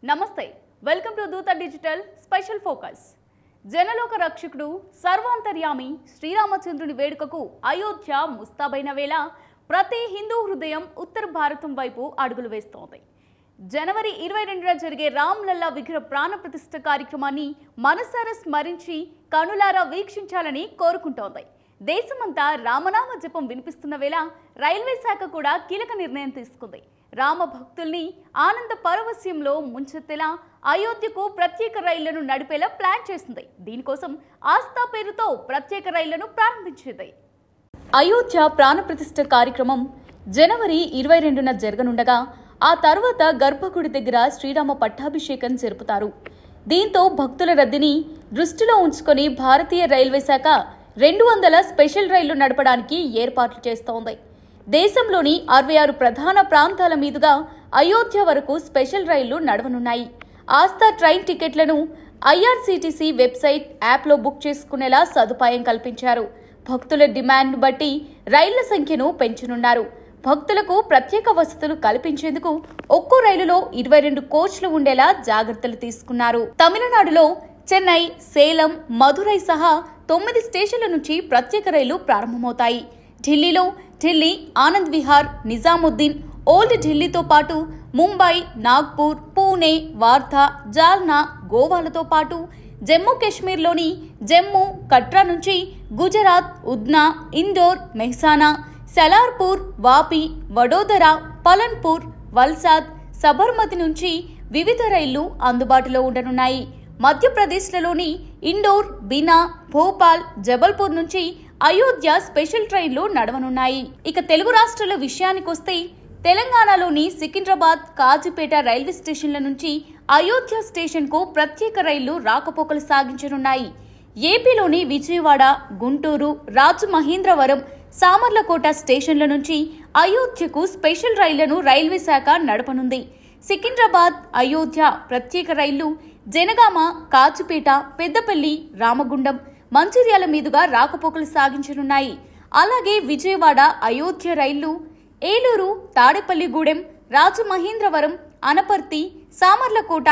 నమస్తే welcome to దూత digital special focus. జనలోక రక్షకుడు సర్వాంతర్యామి శ్రీరామచంద్రుని వేడుకకు అయోధ్య ముస్తాబైన వేళ ప్రతి హిందూ హృదయం ఉత్తర భారతం వైపు అడుగులు వేస్తోంది. జనవరి 22న జరిగే రామ్లల్లా విగ్రహ ప్రాణ ప్రతిష్ఠ కార్యక్రమాన్ని మనసారా స్మరించి కనులారా వీక్షించాలని కోరుకుంటోంది. దేశమంతా రామనామ జపం వినిపిస్తున్న వేళ రైల్వే శాఖ కూడా కీలక నిర్ణయం తీసుకుంది. రామ భక్తుల్ని ఆనంద పరవశ్యంలో ముంచెత్తేలా అయోధ్యకు ప్రత్యేక రైళ్లను నడిపేలా ప్లాన్ చేసింది. దీనికోసం ఆస్థా పేరుతో ప్రత్యేక రైళ్లను ప్రారంభించింది. అయోధ్య ప్రాణప్రతిష్ఠ కార్యక్రమం జనవరి 22న జరగనుండగా ఆ తర్వాత గర్భగుడి దగ్గర శ్రీరామ పట్టాభిషేకం జరుపుతారు. దీంతో భక్తుల రద్దీని దృష్టిలో ఉంచుకొని భారతీయ రైల్వే శాఖ 200 స్పెషల్ రైళ్లు నడపడానికి ఏర్పాట్లు చేస్తోంది. దేశంలోని 66 ప్రధాన ప్రాంతాల మీదుగా అయోధ్య వరకు స్పెషల్ రైళ్లు నడవనున్నాయి. ఆస్థా ట్రైన్ టికెట్లను ఐఆర్సీటీసీ వెబ్సైట్ యాప్లో బుక్ చేసుకునేలా సదుపాయం కల్పించారు. భక్తుల డిమాండ్ను బట్టి రైళ్ల సంఖ్యను పెంచనున్నారు. భక్తులకు ప్రత్యేక వసతులు కల్పించేందుకు ఒక్కో రైలులో 22 కోచ్లు ఉండేలా జాగ్రత్తలు తీసుకున్నారు. తమిళనాడులో చెన్నై, సేలం, మధురై సహా 9 స్టేషన్ల నుంచి ప్రత్యేక రైళ్లు ప్రారంభమవుతాయి. ఢిల్లీలో ఢిల్లీ, ఆనంద్ విహార్, నిజాముద్దీన్, ఓల్డ్ ఢిల్లీతో పాటు ముంబై, నాగ్పూర్, పూణే, వార్ధా, జాల్నా, గోవాలతో పాటు జమ్మూ కాశ్మీర్లోని జమ్మూ, కట్రా నుంచి గుజరాత్, ఉద్నా, ఇందోర్, మెహ్సానా, సలార్పూర్, వాపి, వడోదరా, పలన్పూర్, వల్సాద్, సబర్మతి నుంచి వివిధ రైళ్లు అందుబాటులో ఉండనున్నాయి. మధ్యప్రదేశ్లోని ఇండోర్, బినా, భోపాల్, జబల్పూర్ నుంచి అయోధ్య స్పెషల్ ట్రైన్లు నడవనున్నాయి. ఇక తెలుగు రాష్ట్రాల విషయానికొస్తే తెలంగాణలోని సికింద్రాబాద్, కాజీపేట రైల్వే స్టేషన్ల నుంచి అయోధ్య స్టేషన్కు ప్రత్యేక రైళ్లు రాకపోకలు సాగించనున్నాయి. ఏపీలోని విజయవాడ, గుంటూరు, రాజమహేంద్రవరం, సామర్లకోట స్టేషన్ల నుంచి అయోధ్యకు స్పెషల్ రైళ్లను రైల్వే శాఖ నడపనుంది. సికింద్రాబాద్, అయోధ్య ప్రత్యేక రైళ్లు జనగామ, కాచిపేట, పెద్దపల్లి, రామగుండం, మంచిర్యాల మీదుగా రాకపోకలు సాగించనున్నాయి. అలాగే విజయవాడ, అయోధ్య రైళ్లు ఏలూరు, తాడేపల్లిగూడెం, రాజమహేంద్రవరం, అనపర్తి, సామర్లకోట,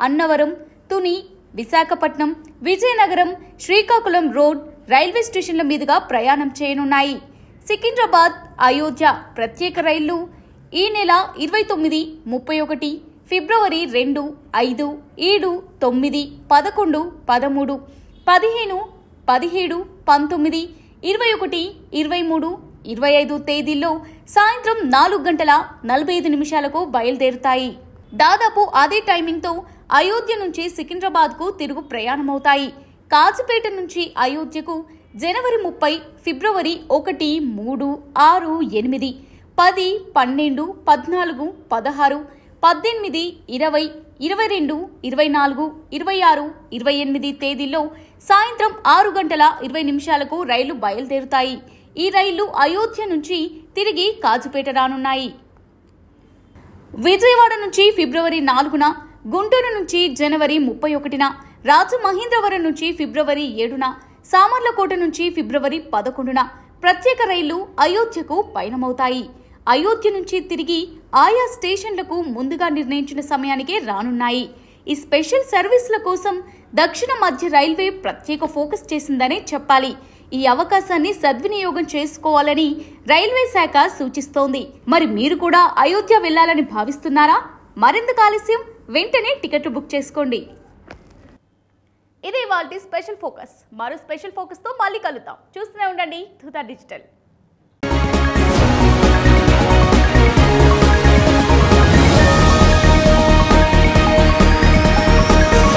అన్నవరం, తుని, విశాఖపట్నం, విజయనగరం, శ్రీకాకుళం రోడ్ రైల్వే స్టేషన్ల మీదుగా ప్రయాణం చేయనున్నాయి. సికింద్రాబాద్, అయోధ్య ప్రత్యేక రైళ్లు ఈ నెల 29, 31, ఫిబ్రవరి 2, 5, 7, 9, 11, 13, 15, 17, 19, 21, 23, 25 తేదీల్లో సాయంత్రం 4:45 బయలుదేరుతాయి. దాదాపు అదే టైమింగ్తో అయోధ్య నుంచి సికింద్రాబాద్కు తిరుగు ప్రయాణమవుతాయి. కాచిపేట నుంచి అయోధ్యకు జనవరి 30, ఫిబ్రవరి 1, 3, 6, 8, 10, 12, 14, 16, 18, 20, 22, 24, 26, 28 తేదీల్లో సాయంత్రం 6:20 రైళ్లు బయలుదేరుతాయి. ఈ రైళ్లు అయోధ్య నుంచి తిరిగి కాజీపేట రానున్నాయి. విజయవాడ నుంచి ఫిబ్రవరి 4న, గుంటూరు నుంచి జనవరి 31న, రాజమహేంద్రవరం నుంచి ఫిబ్రవరి 7న, సామర్లకోట నుంచి ఫిబ్రవరి 11న ప్రత్యేక రైళ్లు అయోధ్యకు పయనమవుతాయి. అయోధ్య నుంచి తిరిగి ఆయా స్టేషన్లకు ముందుగా నిర్ణయించిన సమయానికే రానున్నాయి. ఈ స్పెషల్ సర్వీసుల కోసం దక్షిణ మధ్య రైల్వే ప్రత్యేక ఫోకస్ చేసిందనే చెప్పాలి. ఈ అవకాశాన్ని సద్వినియోగం చేసుకోవాలని రైల్వే శాఖ సూచిస్తోంది. మరి మీరు కూడా అయోధ్య వెళ్లాలని భావిస్తున్నారా? మరింత ఆలస్యం, వెంటనే టికెట్లు బుక్ చేసుకోండి. ఇదే ఇవాల్టి స్పెషల్ ఫోకస్. మరో స్పెషల్ ఫోకస్తో మళ్ళీ కలుద్దాం. చూస్తూనే ఉండండి దూత డిజిటల్.